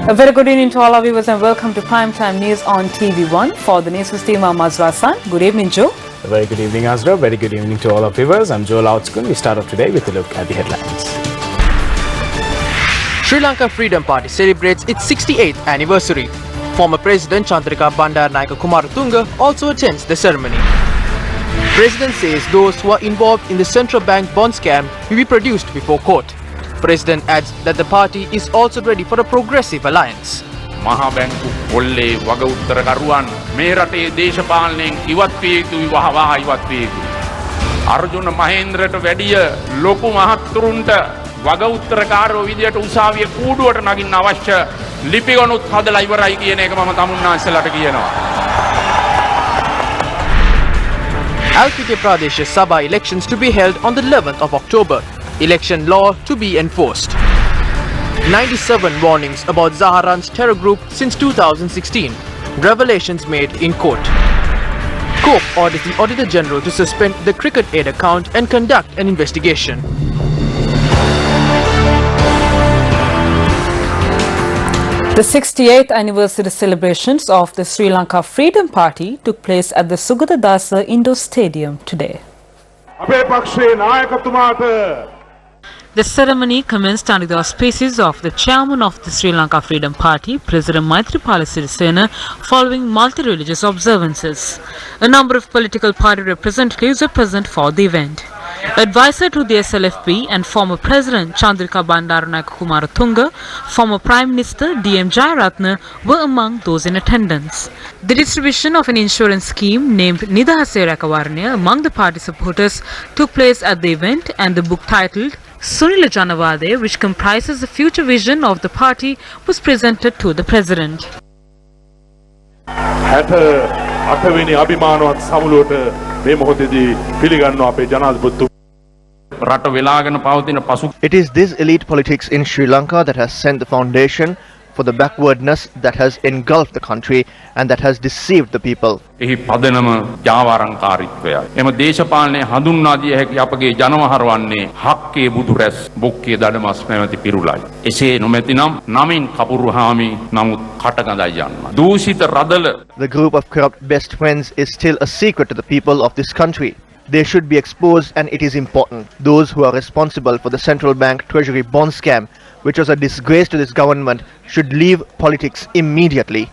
A very good evening to all our viewers and welcome to Primetime News on TV1. For the Newsfirst team, I'm Azra San. Good evening, Joe. A very good evening, Azra. Very good evening to all our viewers. I'm Joe Loudscon. We start off today with a look at the headlines. Sri Lanka Freedom Party celebrates its 68th anniversary. Former President Chandrika Bandaranaike Kumaratunga also attends the ceremony. President says those who are involved in the central bank bond scam will be produced before court. President adds that the party is also ready for a progressive alliance. මහා බැංකු පොල්ලේ වග උත්තරකරුවන් මේ රටේ දේශපාලනයෙන් ඉවත් විය යුතුයි වහවහ ඉවත් විය යුතුයි. අර්ජුන මහේන්ද්‍රට වැඩිය ලොකු මහත්තුරුන්ට වග උත්තරකාරෝ විදියට උසාවිය කූඩුවට නගින්න අවශ්‍ය ලිපිගොනුත් හදලා ඉවරයි කියන එක මම තමුන්නාන්සලාට කියනවා. Alpite Pradesh Sabha elections to be held on the 11th of October. Election law to be enforced. 97 warnings about Zaharan's terror group since 2016. Revelations made in court. Cope orders the Auditor General to suspend the cricket aid account and conduct an investigation. The 68th anniversary celebrations of the Sri Lanka Freedom Party took place at the Sugata Dasa Indoor Stadium today. The ceremony commenced under the auspices of the chairman of the Sri Lanka Freedom Party, President Maithripala Sirisena, following multi-religious observances. A number of political party representatives were present for the event. Advisor to the SLFP and former President Chandrika Bandaranaike Kumaratunga, former Prime Minister D.M. Jayaratne were among those in attendance. The distribution of an insurance scheme named Nidahase Rakawarne among the party supporters took place at the event, and the book titled Sunila Janavade, which comprises the future vision of the party, was presented to the President. It is this elite politics in Sri Lanka that has set the foundation for the backwardness that has engulfed the country and that has deceived the people. එහි පදනම ජාවාරංකාරීත්වය. එම දේශපාලනයේ හඳුන්වා දිය හැකි අපගේ ජනවහරවන්නේ හක්කේ බුදුරැස් බොක්කේ දඩමස් නැමැති පිරුලයි. එසේ නොමැතිනම් නමින් කපුරුහාමි නමුත් කටගඳයි යන්න. දූෂිත රදල. The group of corrupt best friends is still a secret to the people of this country. They should be exposed, and it is important. Those who are responsible for the central bank treasury bond scam, which was a disgrace to this government, should leave politics immediately.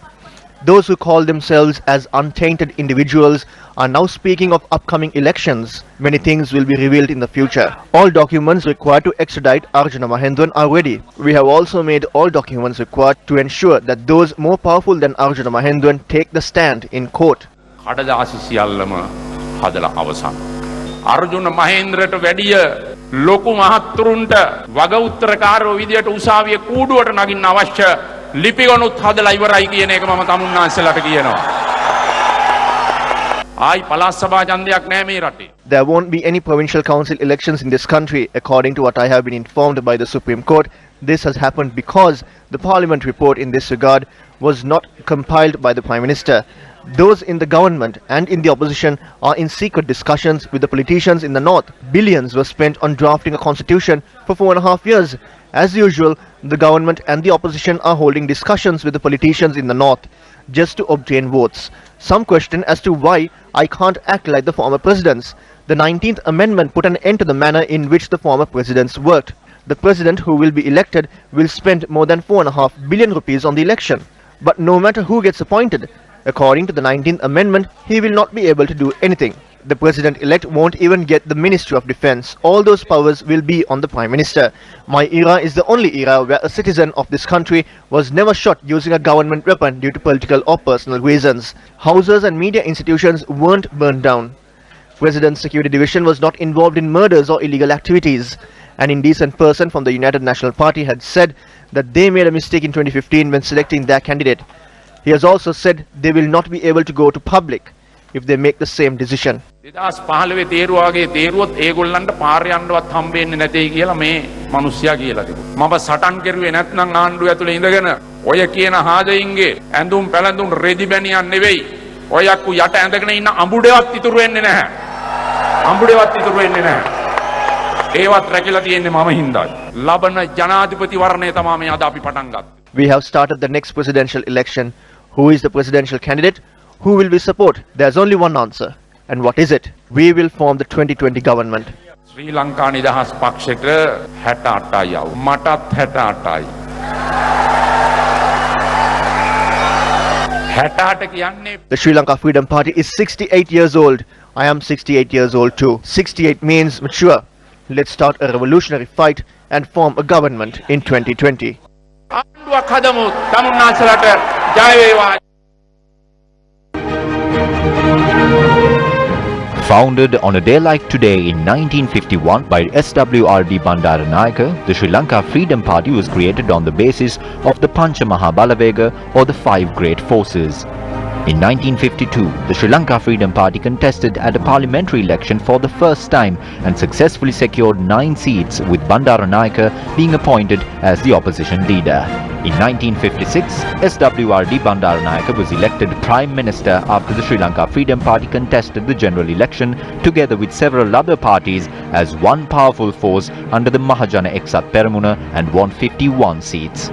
Those who call themselves as untainted individuals are now speaking of upcoming elections. Many things will be revealed in the future. All documents required to extradite Arjuna Mahendran are ready. We have also made all documents required to ensure that those more powerful than Arjuna Mahendran take the stand in court. Arjuna මහේන්ද්‍රට වැඩිය ලොකු මහත්තුරුන්ට වග උත්තරකාරෝ විදියට උසාවිය කූඩුවට නගින්න අවශ්‍ය ලිපිගොනුත් හදලා ඉවරයි කියන එක මම තමුන්නාන්සලාට කියනවා. ආයි පළාත් සභා ඡන්දයක් නැහැ මේ රටේ. There won't be any provincial council elections in this country. According to what I have been informed by the Supreme Court, this has happened because the Parliament report in this regard was not compiled by the Prime Minister. Those in the government and in the opposition are in secret discussions with the politicians in the north. Billions were spent on drafting a constitution for 4.5 years. As usual, the government and the opposition are holding discussions with the politicians in the north just to obtain votes. Some question as to why I can't act like the former presidents. The 19th Amendment put an end to the manner in which the former presidents worked. The president who will be elected will spend more than 4.5 billion rupees on the election. But no matter who gets appointed, according to the 19th Amendment, he will not be able to do anything. The President-elect won't even get the Ministry of Defence. All those powers will be on the Prime Minister. My era is the only era where a citizen of this country was never shot using a government weapon due to political or personal reasons. Houses and media institutions weren't burned down. President's Security Division was not involved in murders or illegal activities. An indecent person from the United National Party had said that they made a mistake in 2015 when selecting their candidate. He has also said they will not be able to go to public if they make the same decision. 2015 තේරුවාගේ තේරුවොත් ඒගොල්ලන්ට පාර යන්නවත් හම්බෙන්නේ නැtei කියලා මේ මිනිස්සයා කියලා තිබුණා. මම සටන් කරුවේ නැත්නම් ආණ්ඩුව ඇතුලේ ඉඳගෙන ඔය කියන හාදයින්ගේ ඇඳුම් පැළඳුම් රෙදි බැනියන් නෙවෙයි. ඔයක්කු යට ඇඳගෙන ඉන්න අඹුඩේවත් ඉතුරු වෙන්නේ නැහැ. අඹුඩේවත් ඉතුරු වෙන්නේ නැහැ. ඒවත් රැකිලා තියෙන්නේ මම හින්දායි. ලබන ජනාධිපති වර්ණය තමයි මේ අද අපි පටන් ගත්තේ. We have started the next presidential election. Who is the presidential candidate? Who will we support? There's only one answer. And what is it? We will form the 2020 government. ශ්‍රී ලංකා නිදහස් පක්ෂයට 68යි යව. මටත් 68යි. 68 කියන්නේ The Sri Lanka Freedom Party is 68 years old. I am 68 years old too. 68 means mature. Let's start a revolutionary fight and form a government in 2020. ආණ්ඩුවක් හදමු තමුන්නාසලට ජය වේවා. Founded on a day like today in 1951 by SWRD Bandaranayake, the Sri Lanka Freedom Party was created on the basis of the Pancha Mahabalavega or the Five Great Forces. In 1952, the Sri Lanka Freedom Party contested at a parliamentary election for the first time and successfully secured 9 seats, with Bandaranayake being appointed as the opposition leader. In 1956, SWRD Bandaranayake was elected Prime Minister after the Sri Lanka Freedom Party contested the general election together with several other parties as one powerful force under the Mahajana Eksat Peramuna and won 51 seats.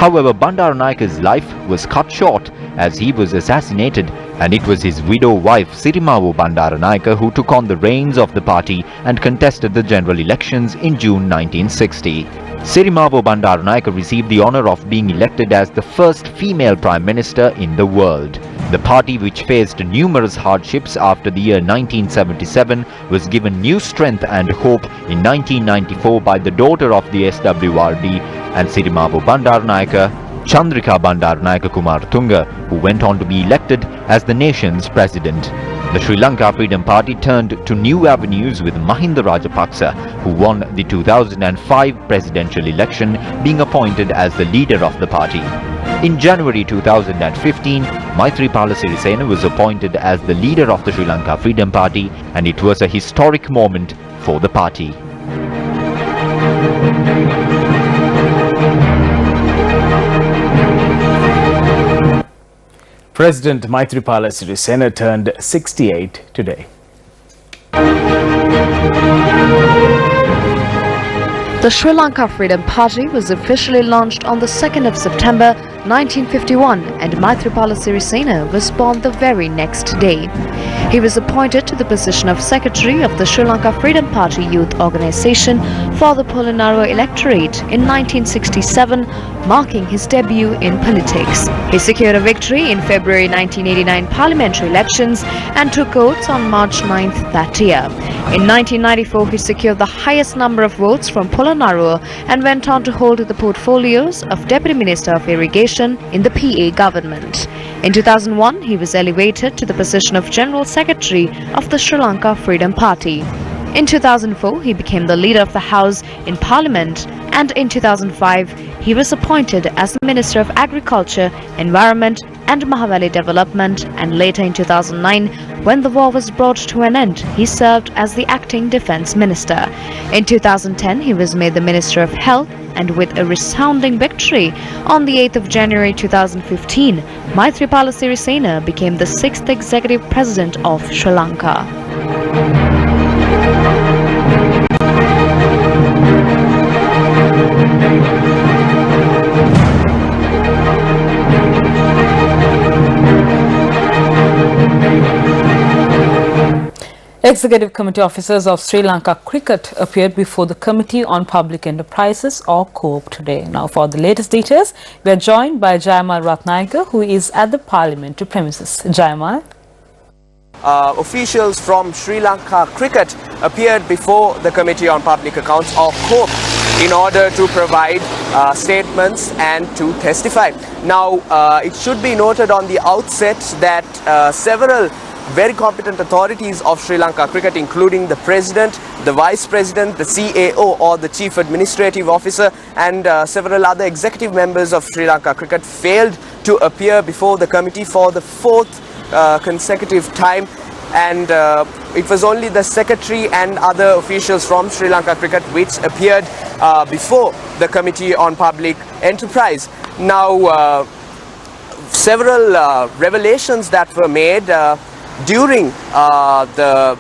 However, Bandaranaike's life was cut short as he was assassinated, and it was his widow wife Sirimavu Bandaranayake who took on the reins of the party and contested the general elections in June 1960. Sirimavu Bandaranayake received the honour of being elected as the first female Prime Minister in the world. The party, which faced numerous hardships after the year 1977, was given new strength and hope in 1994 by the daughter of the SWRD and Sirimavu Bandaranayake, Chandrika Bandaranayake Kumartunga, who went on to be elected as the nation's president. The Sri Lanka Freedom Party turned to new avenues with Mahinda Rajapaksa, who won the 2005 presidential election, being appointed as the leader of the party. In January 2015, Maithripala Sirisena was appointed as the leader of the Sri Lanka Freedom Party, and it was a historic moment for the party. President Maithripala Sirisena turned 68 today. The Sri Lanka Freedom Party was officially launched on the 2nd of September 1951, and Maithripala Sirisena was born the very next day. He was appointed to the position of Secretary of the Sri Lanka Freedom Party Youth Organisation for the Polonnaruwa electorate in 1967, marking his debut in politics. He secured a victory in February 1989 parliamentary elections and took oaths on March 9th that year. In 1994, he secured the highest number of votes from Polonnaruwa and went on to hold the portfolios of Deputy Minister of Irrigation in the PA government. In 2001, he was elevated to the position of General Secretary of the Sri Lanka Freedom Party. In 2004, he became the leader of the House in Parliament, and in 2005, he was appointed as the Minister of Agriculture, Environment and Mahavali Development, and later in 2009, when the war was brought to an end, he served as the acting Defence Minister. In 2010, he was made the Minister of Health, and with a resounding victory on the 8th of January 2015, Maithripala Sirisena became the 6th Executive President of Sri Lanka. Executive Committee officers of Sri Lanka Cricket appeared before the Committee on Public Enterprises or COPE today. Now, for the latest details, we are joined by Jayamal Ratnayake, who is at the parliamentary premises. Jayamal. Officials from Sri Lanka Cricket appeared before the Committee on Public Accounts or COPE in order to provide statements and to testify. Now, it should be noted on the outset that several very competent authorities of Sri Lanka Cricket, including the President, the Vice President, the CAO or the Chief Administrative Officer, and several other executive members of Sri Lanka Cricket failed to appear before the committee for the 4th consecutive time, and it was only the Secretary and other officials from Sri Lanka Cricket which appeared before the Committee on Public Enterprise. Now, several revelations that were made during the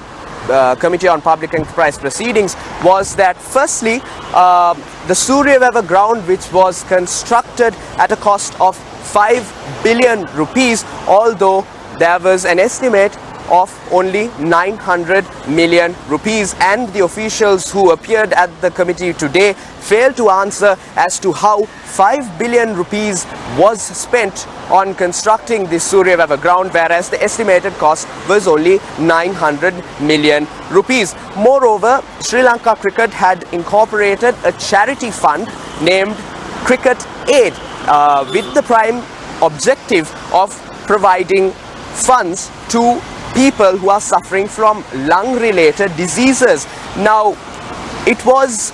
Committee on Public Enterprise Proceedings was that firstly, the Surya Weather ground, which was constructed at a cost of 5 billion rupees, although there was an estimate of only 900 million rupees, and the officials who appeared at the committee today failed to answer as to how 5 billion rupees was spent on constructing the Surya Weather ground, whereas the estimated cost was only 900 million rupees. Moreover, Sri Lanka Cricket had incorporated a charity fund named Cricket Aid with the prime objective of providing funds to people who are suffering from lung-related diseases. Now, it was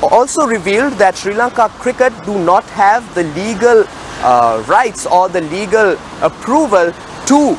also revealed that Sri Lanka Cricket do not have the legal rights or the legal approval to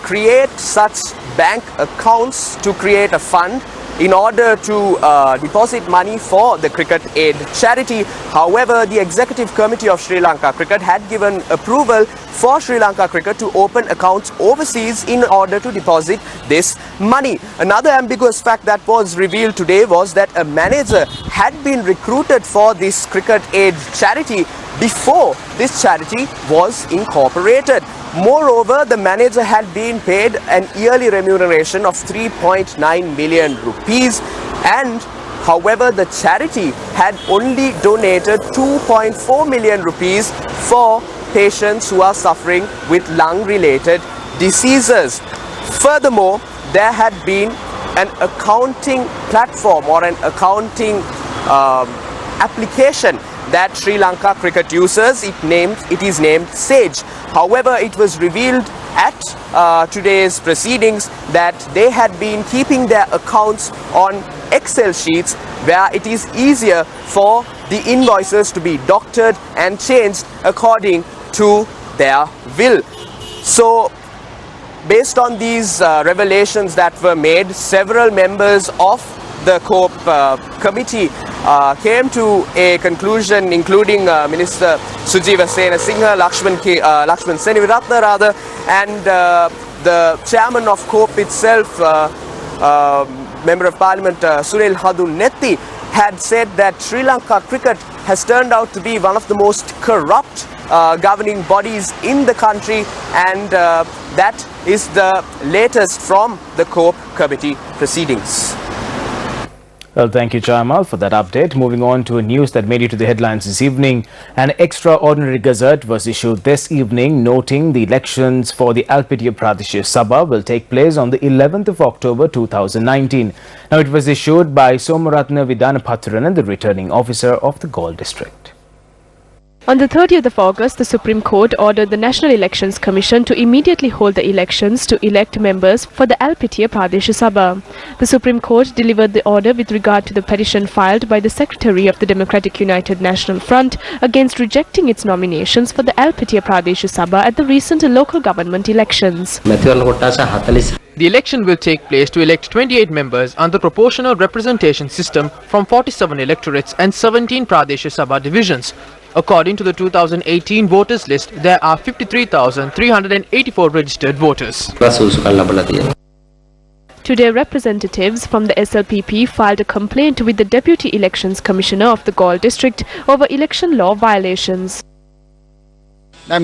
create such bank accounts, to create a fund in order to deposit money for the Cricket Aid charity. However, the Executive Committee of Sri Lanka Cricket had given approval for Sri Lanka Cricket to open accounts overseas in order to deposit this money. Another ambiguous fact that was revealed today was that a manager had been recruited for this Cricket Aid charity before this charity was incorporated. Moreover, the manager had been paid an yearly remuneration of 3.9 million rupees, and however, the charity had only donated 2.4 million rupees for patients who are suffering with lung-related diseases. Furthermore, there had been an accounting platform or an accounting application that Sri Lanka Cricket uses. It is named Sage. However, it was revealed at today's proceedings that they had been keeping their accounts on Excel sheets, where it is easier for the invoices to be doctored and changed according to their will. So, based on these revelations that were made, several members of the COPE committee came to a conclusion, including Minister Sujiva Senasinghe, Lakshman Seniviratne rather, and the chairman of COPE itself, Member of Parliament Sunil Hadunetti, had said that Sri Lanka Cricket has turned out to be one of the most corrupt governing bodies in the country, and that is the latest from the COPE committee proceedings. Well, thank you, Jamal, for that update. Moving on to a news that made it to the headlines this evening. An extraordinary gazette was issued this evening noting the elections for the Alpitiya Pradesh Sabha will take place on the 11th of October 2019. Now, it was issued by Somaratna Vidanapatharan, the returning officer of the Galle district. On the 30th of August, the Supreme Court ordered the National Elections Commission to immediately hold the elections to elect members for the Alpitiya Pradesh Sabha. The Supreme Court delivered the order with regard to the petition filed by the Secretary of the Democratic United National Front against rejecting its nominations for the Alpitiya Pradesh Sabha at the recent local government elections. The election will take place to elect 28 members under proportional representation system from 47 electorates and 17 Pradesh Sabha divisions. According to the 2018 voters list, there are 53,384 registered voters. Today, representatives from the SLPP filed a complaint with the Deputy Elections Commissioner of the Galle district over election law violations. The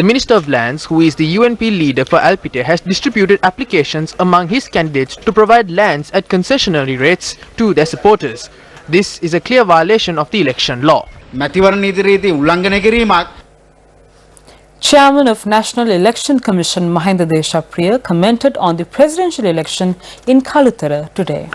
Minister of Lands, who is the UNP leader for Alpitiya, has distributed applications among his candidates to provide lands at concessionary rates to their supporters. This is a clear violation of the election law. Chairman of National Election Commission Mahinda Deshapriya commented on the presidential election in Kalutara today.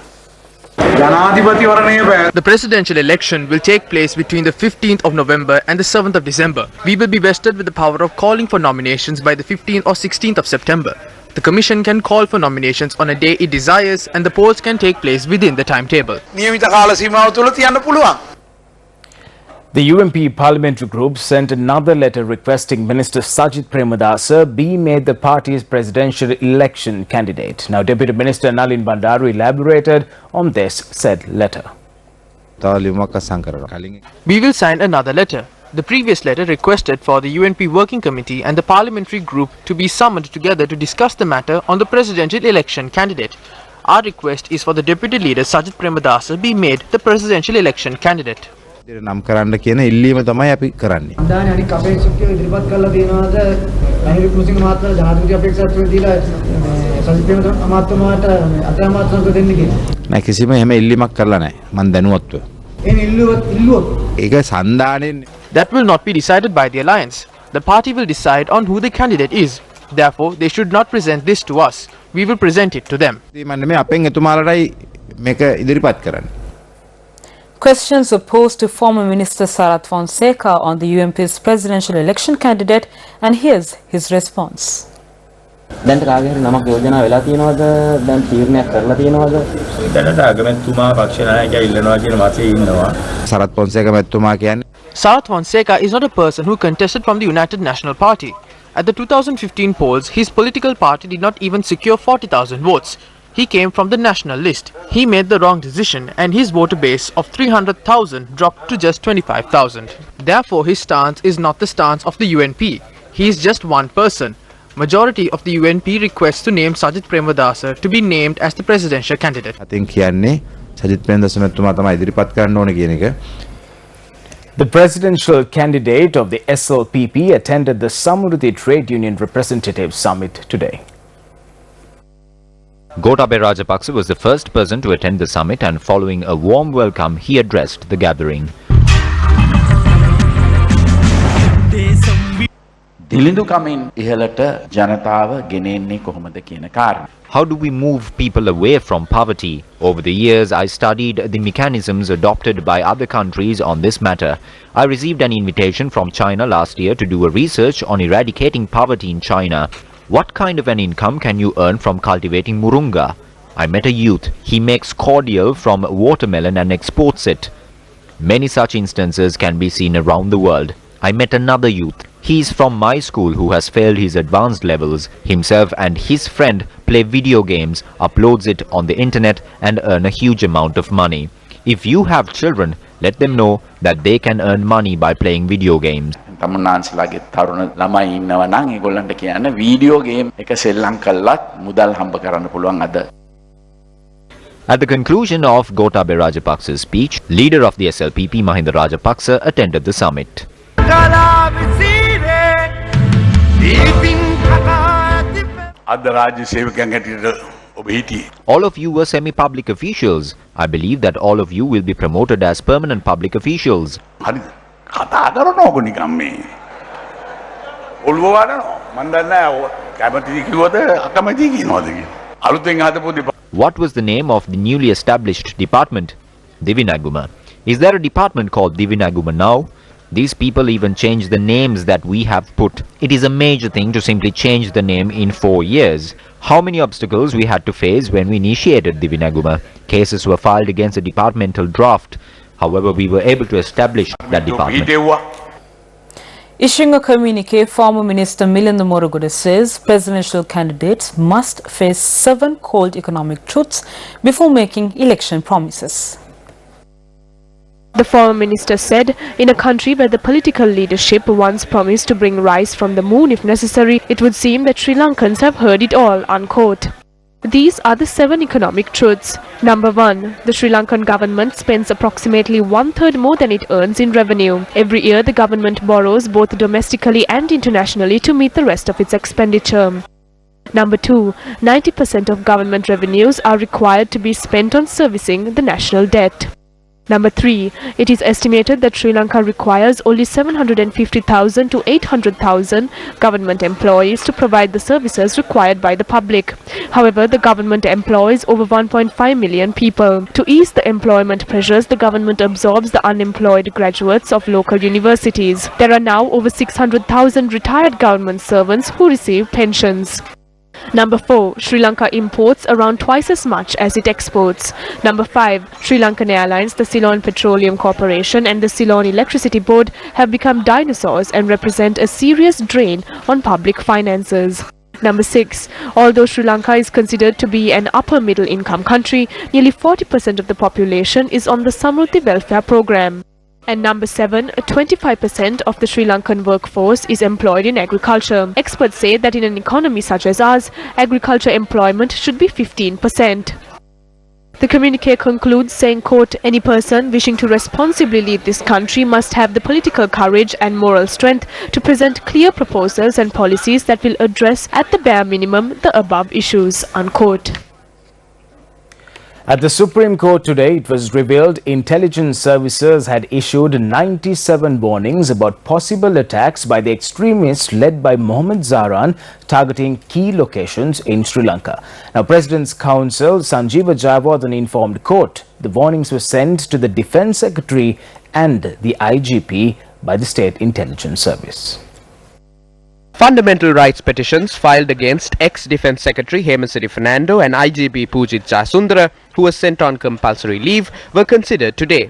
The presidential election will take place between the 15th of November and the 7th of December. We will be vested with the power of calling for nominations by the 15th or 16th of September. The Commission can call for nominations on a day it desires, and the polls can take place within the timetable. The UMP parliamentary group sent another letter requesting Minister Sajith Premadasa be made the party's presidential election candidate. Now, Deputy Minister Nalin Bandaru elaborated on this said letter. We will sign another letter. The previous letter requested for the UNP Working Committee and the Parliamentary Group to be summoned together to discuss the matter on the presidential election candidate. Our request is for the Deputy Leader Sajith Premadasa be made the presidential election candidate. නම් කරන්න කියන ඉල්ලීම තමයි අපි කරන්නේ. අදානේ අනික අපේක්ෂකයෝ ඉදිරිපත් කරලා තියෙනවාද රනිල් වික්‍රමසිංහ මහත්මයාට ජනාධිපති අපේක්ෂාත්වය දීලා සජිත් ප්‍රේමදාස අමාත්‍යතුමාට අග්‍රාමාත්‍යවරුන්ට දෙන්න කියලා. නෑ කිසිම එහෙම ඉල්ලීමක් කරලා නෑ. මම දැනුවත්ව. එහෙනම් ඉල්ලුවොත් ඒක සන්දානෙන්නේ. That will not be decided by the alliance. The party will decide on who the candidate is. Therefore, they should not present this to us. We will present it to them. මම නෙමෙයි අපෙන් එතුමාලටයි මේක ඉදිරිපත් කරන්නේ. Questions were posed to former Minister Sarath Fonseca on the UMP's presidential election candidate, and here's his response. දැන් කාගේ හරි නමක් යෝජනා වෙලා තියෙනවද? දැන් තීරණයක් කරලා තියෙනවද? දැනට අගමැතිතුමා පක්ෂ නායකයා ඉල්ලනවා කියන මතයේ ඉන්නවා. සරත් පොන්සේක මැතිතුමා කියන්නේ Sarath Fonseca is not a person who contested from the United National Party. At the 2015 polls, his political party did not even secure 40,000 votes. He came from the national list. He made the wrong decision and his voter base of 300,000 dropped to just 25,000. Therefore, his stance is not the stance of the UNP. He is just one person. Majority of the UNP requests to name Sajith Premadasa to be named as the presidential candidate. I think කියන්නේ සජිත් ප්‍රේමදාස මැතිතුමා තමයි ඉදිරිපත් කරන්න ඕනේ කියන එක. The presidential candidate of the SLPP attended the Samruddhi Trade Union Representative Summit today. Gotabaya Rajapaksa was the first person to attend the summit, and following a warm welcome, he addressed the gathering. දිලිඳුකමින් ඉහළට ජනතාව ගෙනෙන්නේ කොහොමද කියන කාරණා. How do we move people away from poverty? Over the years, I studied the mechanisms adopted by other countries on this matter. I received an invitation from China last year to do a research on eradicating poverty in China. What kind of an income can you earn from cultivating murunga? I met a youth. He makes cordial from watermelon and exports it. Many such instances can be seen around the world. I met another youth. He is from my school who has failed his advanced levels. Himself and his friend play video games, uploads it on the internet and earn a huge amount of money. If you have children, let them know that they can earn money by playing video games. තමුන්නාන්සලාගේ තරුණ ළමයි ඉන්නවා නම් ඒගොල්ලන්ට කියන්න video game එක සෙල්ලම් කළත් මුදල් හම්බ කරන්න පුළුවන් අද. At the conclusion of Gotabaya Rajapaksa's speech, leader of the SLPP Mahinda Rajapaksa attended the summit. අද රාජ්‍ය සේවකයන් හැටියට ඔබ හිටියේ. All of you were semi-public officials. I believe that all of you will be promoted as permanent public officials. හරිද? කතා කරනවකො නිකම් මේ. ඔළුව වඩනවා. මන් දන්නේ නැහැ කැමති කිව්වද අකමැති කියනවද කියලා. අලුතෙන් හදපු What was the name of the newly established department? Divinaguma. Is there a department called Divinaguma now? These people even change the names that we have put. It is a major thing to simply change the name in 4 years. How many obstacles we had to face when we initiated Divinaguma? Cases were filed against the departmental draft. However, we were able to establish that department. Issuing a communique, former Minister Milinda Moruguda says presidential candidates must face 7 cold economic truths before making election promises. The former minister said, in a country where the political leadership once promised to bring rice from the moon if necessary, it would seem that Sri Lankans have heard it all, unquote. These are the 7 economic truths. Number 1. The Sri Lankan government spends approximately 1/3 more than it earns in revenue. Every year, the government borrows both domestically and internationally to meet the rest of its expenditure. Number 2. 90% of government revenues are required to be spent on servicing the national debt. Number 3. It is estimated that Sri Lanka requires only 750,000 to 800,000 government employees to provide the services required by the public. However, the government employs over 1.5 million people. To ease the employment pressures, the government absorbs the unemployed graduates of local universities. There are now over 600,000 retired government servants who receive pensions. Number 4. Sri Lanka imports around twice as much as it exports. Number 5. Sri Lankan Airlines, the Ceylon Petroleum Corporation and the Ceylon Electricity Board have become dinosaurs and represent a serious drain on public finances. Number 6. Although Sri Lanka is considered to be an upper middle income country, nearly 40% of the population is on the Samruddhi welfare program. And number 7, 25% of the Sri Lankan workforce is employed in agriculture. Experts say that in an economy such as ours, agriculture employment should be 15%. The communique concludes saying, quote, any person wishing to responsibly lead this country must have the political courage and moral strength to present clear proposals and policies that will address at the bare minimum the above issues, unquote. At the Supreme Court today, it was revealed intelligence services had issued 97 warnings about possible attacks by the extremists led by Mohammed Zahran targeting key locations in Sri Lanka. Now, President's Counsel Sanjeeva Jayawardene informed court the warnings were sent to the Defence Secretary and the IGP by the State Intelligence Service. Fundamental rights petitions filed against ex-Defence Secretary Hemasiri Fernando and IGP Pujit Jayasundara, who was sent on compulsory leave, were considered today.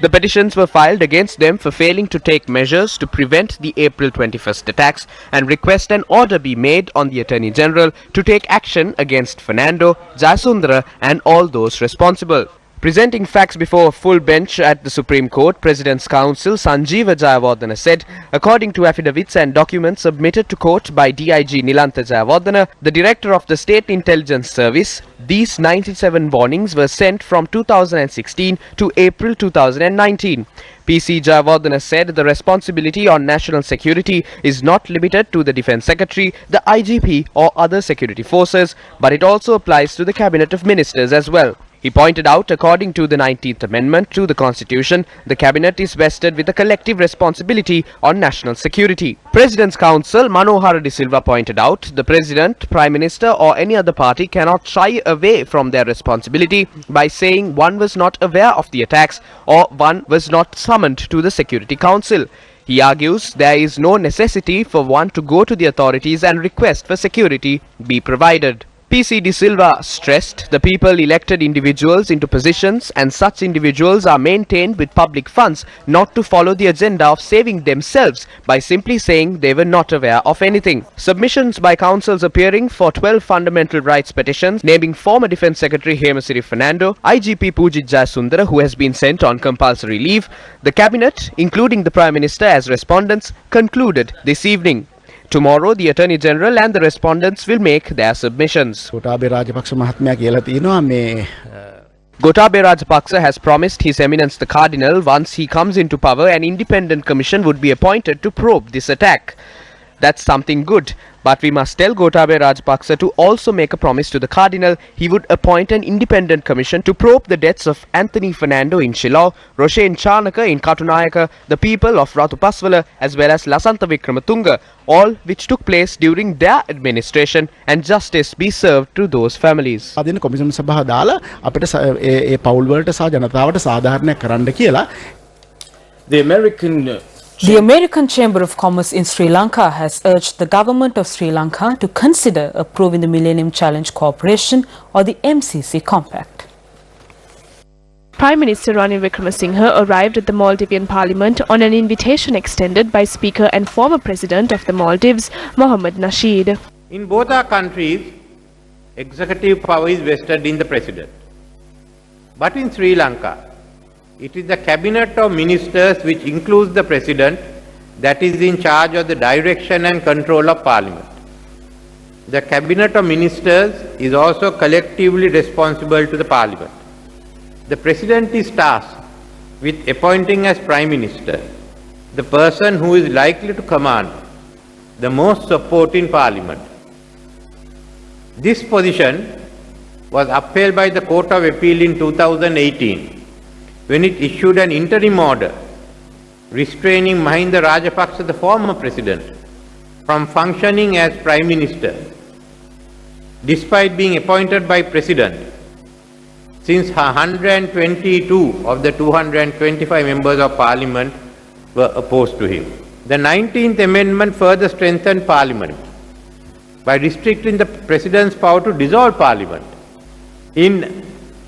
The petitions were filed against them for failing to take measures to prevent the April 21st attacks and request an order be made on the Attorney General to take action against Fernando, Jayasundara and all those responsible. Presenting facts before a full bench at the Supreme Court, President's Counsel Sanjeeva Jayawardene said, according to affidavits and documents submitted to court by DIG Nilantha Jayawardene, the Director of the State Intelligence Service, these 97 warnings were sent from 2016 to April 2019. PC Jayawardene said the responsibility on national security is not limited to the Defence Secretary, the IGP or other security forces, but it also applies to the Cabinet of Ministers as well. He pointed out, according to the 19th Amendment to the Constitution, the Cabinet is vested with a collective responsibility on national security. President's Counsel Manohara De Silva pointed out, the President, Prime Minister or any other party cannot shy away from their responsibility by saying one was not aware of the attacks or one was not summoned to the Security Council. He argues there is no necessity for one to go to the authorities and request for security be provided. PC De Silva stressed the people elected individuals into positions and such individuals are maintained with public funds not to follow the agenda of saving themselves by simply saying they were not aware of anything. Submissions by councils appearing for 12 fundamental rights petitions naming former Defence Secretary Hemasiri Fernando, IGP Pujit Jayasundara, who has been sent on compulsory leave, the Cabinet, including the Prime Minister as respondents, concluded this evening. Tomorrow, the Attorney General and the respondents will make their submissions. Gotabaya Rajapaksa has promised His Eminence the Cardinal once he comes into power, an independent commission would be appointed to probe this attack. That's something good. But we must tell Gotabaya Rajapaksa to also make a promise to the Cardinal he would appoint an independent commission to probe the deaths of Anthony Fernando in Shillong, Roshen Chanaka in Katunayaka, the people of Ratupaswala as well as Lasantha Wickramatunga, all which took place during their administration, and justice be served to those families. The American Chamber of Commerce in Sri Lanka has urged the government of Sri Lanka to consider approving the Millennium Challenge Cooperation or the MCC Compact. Prime Minister Ranil Wickremesinghe arrived at the Maldivian Parliament on an invitation extended by Speaker and former President of the Maldives, Mohamed Nasheed. In both our countries, executive power is vested in the President. But in Sri Lanka, it is the Cabinet of Ministers, which includes the President, that is in charge of the direction and control of Parliament. The Cabinet of Ministers is also collectively responsible to the Parliament. The President is tasked with appointing as Prime Minister the person who is likely to command the most support in Parliament. This position was upheld by the Court of Appeal in 2018 when it issued an interim order restraining Mahinda Rajapaksa, the former President, from functioning as Prime Minister, despite being appointed by President, since 122 of the 225 members of Parliament were opposed to him. The 19th Amendment further strengthened Parliament by restricting the President's power to dissolve Parliament. In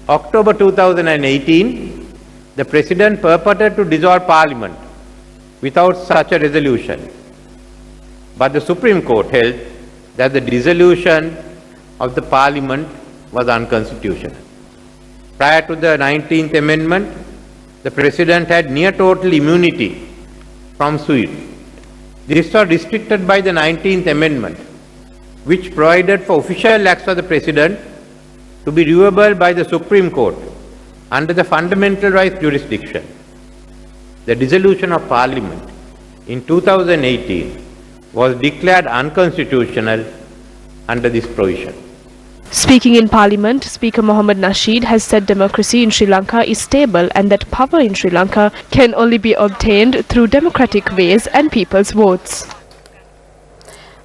October 2018, the President purported to dissolve Parliament without such a resolution. But the Supreme Court held that the dissolution of the Parliament was unconstitutional. Prior to the 19th Amendment, the President had near total immunity from suit. This was restricted by the 19th Amendment, which provided for official acts of the President to be reviewable by the Supreme Court under the fundamental rights jurisdiction. The dissolution of Parliament in 2018 was declared unconstitutional under this provision. Speaking in Parliament, Speaker Mohammad Nasheed has said democracy in Sri Lanka is stable and that power in Sri Lanka can only be obtained through democratic ways and people's votes.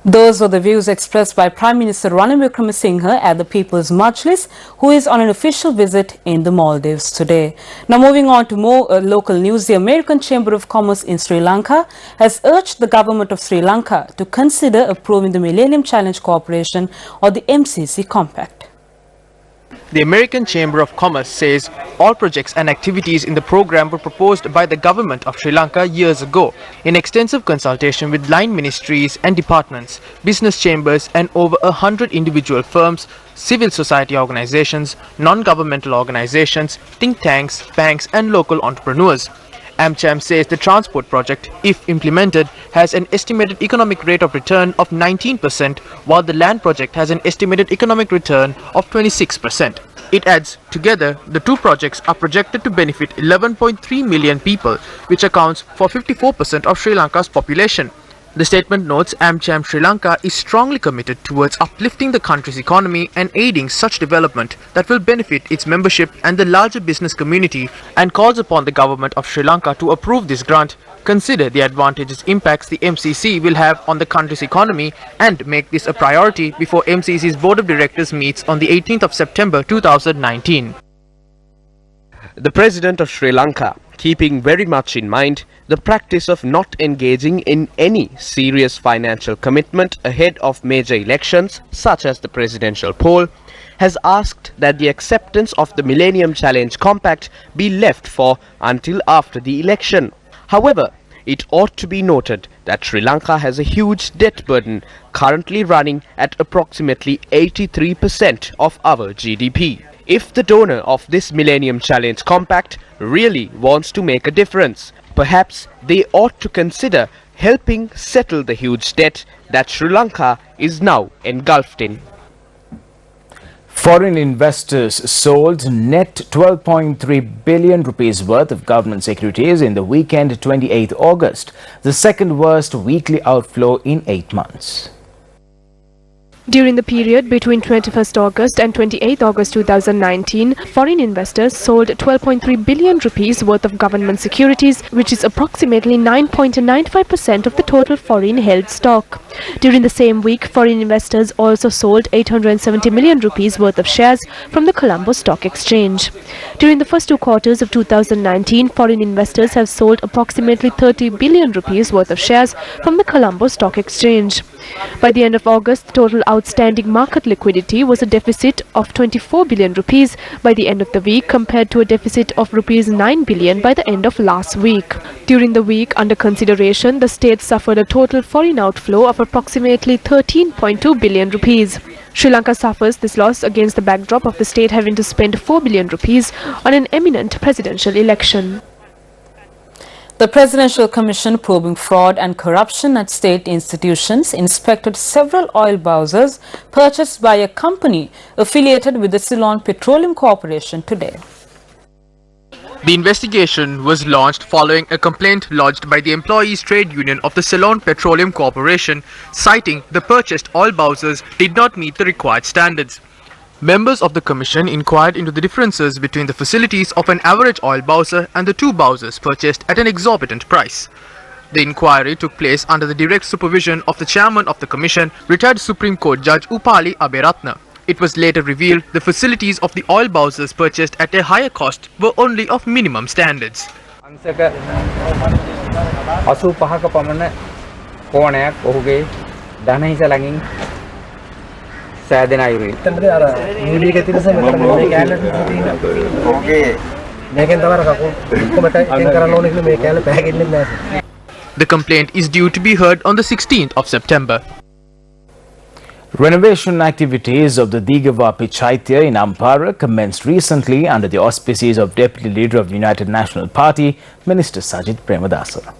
Those were the views expressed by Prime Minister Ranil Wickremesinghe at the People's Majlis, who is on an official visit in the Maldives today. Now moving on to more local news, the American Chamber of Commerce in Sri Lanka has urged the government of Sri Lanka to consider approving the Millennium Challenge Corporation or the MCC Compact. The American Chamber of Commerce says all projects and activities in the program were proposed by the government of Sri Lanka years ago in extensive consultation with line ministries and departments, business chambers and over 100 individual firms, civil society organizations, non-governmental organizations, think tanks, banks and local entrepreneurs. AmCham says the transport project, if implemented, has an estimated economic rate of return of 19%, while the land project has an estimated economic return of 26%. It adds, together, the two projects are projected to benefit 11.3 million people, which accounts for 54% of Sri Lanka's population. The statement notes AmCham Sri Lanka is strongly committed towards uplifting the country's economy and aiding such development that will benefit its membership and the larger business community, and calls upon the government of Sri Lanka to approve this grant, consider the advantageous impacts the MCC will have on the country's economy and make this a priority before MCC's Board of Directors meets on the 18th of September 2019. The President of Sri Lanka, keeping very much in mind the practice of not engaging in any serious financial commitment ahead of major elections such as the presidential poll, has asked that the acceptance of the Millennium Challenge Compact be left for until after the election. However, it ought to be noted that Sri Lanka has a huge debt burden currently running at approximately 83% of our GDP. If the donor of this Millennium Challenge Compact really wants to make a difference, perhaps they ought to consider helping settle the huge debt that Sri Lanka is now engulfed in. Foreign investors sold net 12.3 billion rupees worth of government securities in the weekend 28th August, the second worst weekly outflow in 8 months. During the period between 21st August and 28th August 2019, foreign investors sold 12.3 billion rupees worth of government securities, which is approximately 9.95% of the total foreign held stock. During the same week, foreign investors also sold 870 million rupees worth of shares from the Colombo Stock Exchange. During the first 2 quarters of 2019, foreign investors have sold approximately 30 billion rupees worth of shares from the Colombo Stock Exchange. By the end of August, total outstanding market liquidity was a deficit of 24 billion rupees by the end of the week, compared to a deficit of rupees 9 billion by the end of last week. During the week under consideration, the state suffered a total foreign outflow of approximately 13.2 billion rupees. Sri Lanka suffers this loss against the backdrop of the state having to spend 4 billion rupees on an imminent presidential election. The Presidential Commission probing fraud and corruption at state institutions inspected several oil bowsers purchased by a company affiliated with the Ceylon Petroleum Corporation today. The investigation was launched following a complaint lodged by the Employees Trade Union of the Ceylon Petroleum Corporation, citing the purchased oil bowsers did not meet the required standards. Members of the commission inquired into the differences between the facilities of an average oil bowser and the 2 bowsers purchased at an exorbitant price. The inquiry took place under the direct supervision of the chairman of the commission, retired Supreme Court Judge Upali Aberatna. It was later revealed the facilities of the oil bowsers purchased at a higher cost were only of minimum standards. The complaint is due to be heard on the 16th of September. Renovation activities of the Digavapi Chaitya in Ampara commenced recently under the auspices of Deputy Leader of the United National Party, Minister Sajid Premadasa.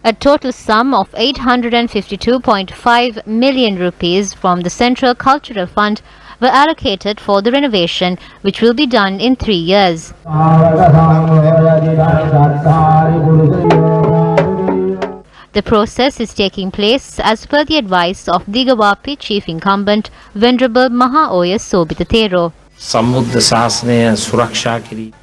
A total sum of 852.5 million rupees from the Central Cultural Fund were allocated for the renovation, which will be done in 3 years. The process is taking place as per the advice of Digavapi Chief Incumbent Venerable Maha Oyas Sobitatero.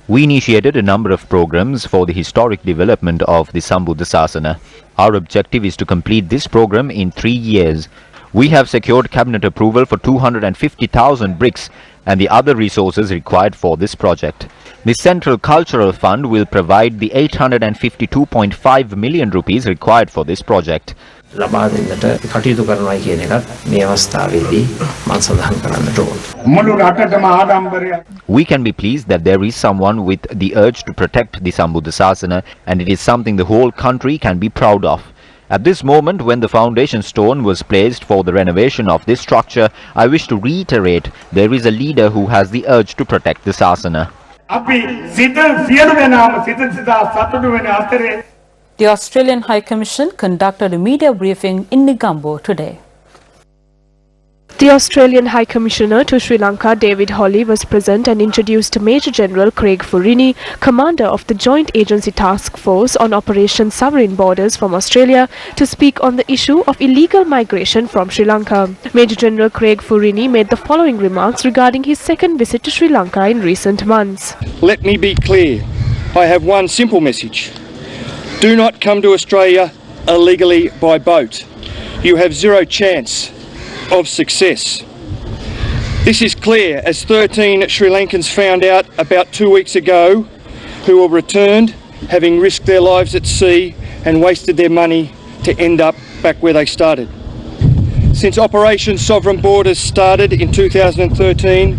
We initiated a number of programs for the historic development of the Sambuddha Sasana. Our objective is to complete this program in 3 years. We have secured cabinet approval for 250,000 bricks and the other resources required for this project. The Central Cultural Fund will provide the 852.5 million rupees required for this project. We can be pleased that there is someone with the urge to protect the Sambuddha Sasana, and it is something the whole country can be proud of. At this moment, when the foundation stone was placed for the renovation of this structure, I wish to reiterate there is a leader who has the urge to protect the Sasana. The Australian High Commission conducted a media briefing in Negombo today. The Australian High Commissioner to Sri Lanka, David Hawley, was present and introduced Major General Craig Furini, Commander of the Joint Agency Task Force on Operation Sovereign Borders from Australia, to speak on the issue of illegal migration from Sri Lanka. Major General Craig Furini made the following remarks regarding his second visit to Sri Lanka in recent months. Let me be clear. I have one simple message. Do not come to Australia illegally by boat. You have zero chance of success. This is clear as 13 Sri Lankans found out about 2 weeks ago who were returned having risked their lives at sea and wasted their money to end up back where they started. Since Operation Sovereign Borders started in 2013,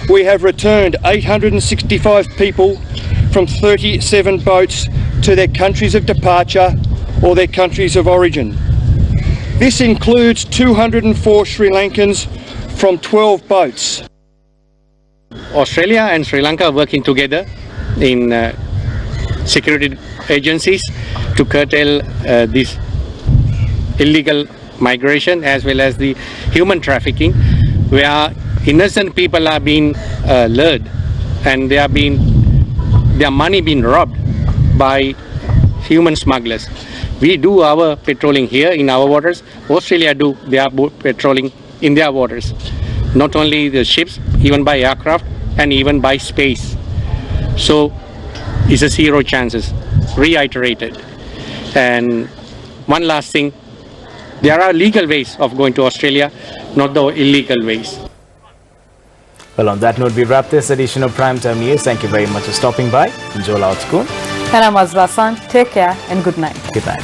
we have returned 865 people from 37 boats to their countries of departure or their countries of origin. This includes 204 Sri Lankans from 12 boats. Australia and Sri Lanka are working together in security agencies to curtail this illegal migration as well as the human trafficking, where innocent people are being lured and their money being robbed by human smugglers. We do our patrolling here in our waters. Australia do their patrolling in their waters. Not only the ships, even by aircraft and even by space. So it's a zero chances, reiterated. And one last thing, there are legal ways of going to Australia, not the illegal ways. Well, on that note, we wrap this edition of Primetime News. Thank you very much for stopping by. Enjoy Lautskun. And I'm Azra San. Take care and good night. Good night.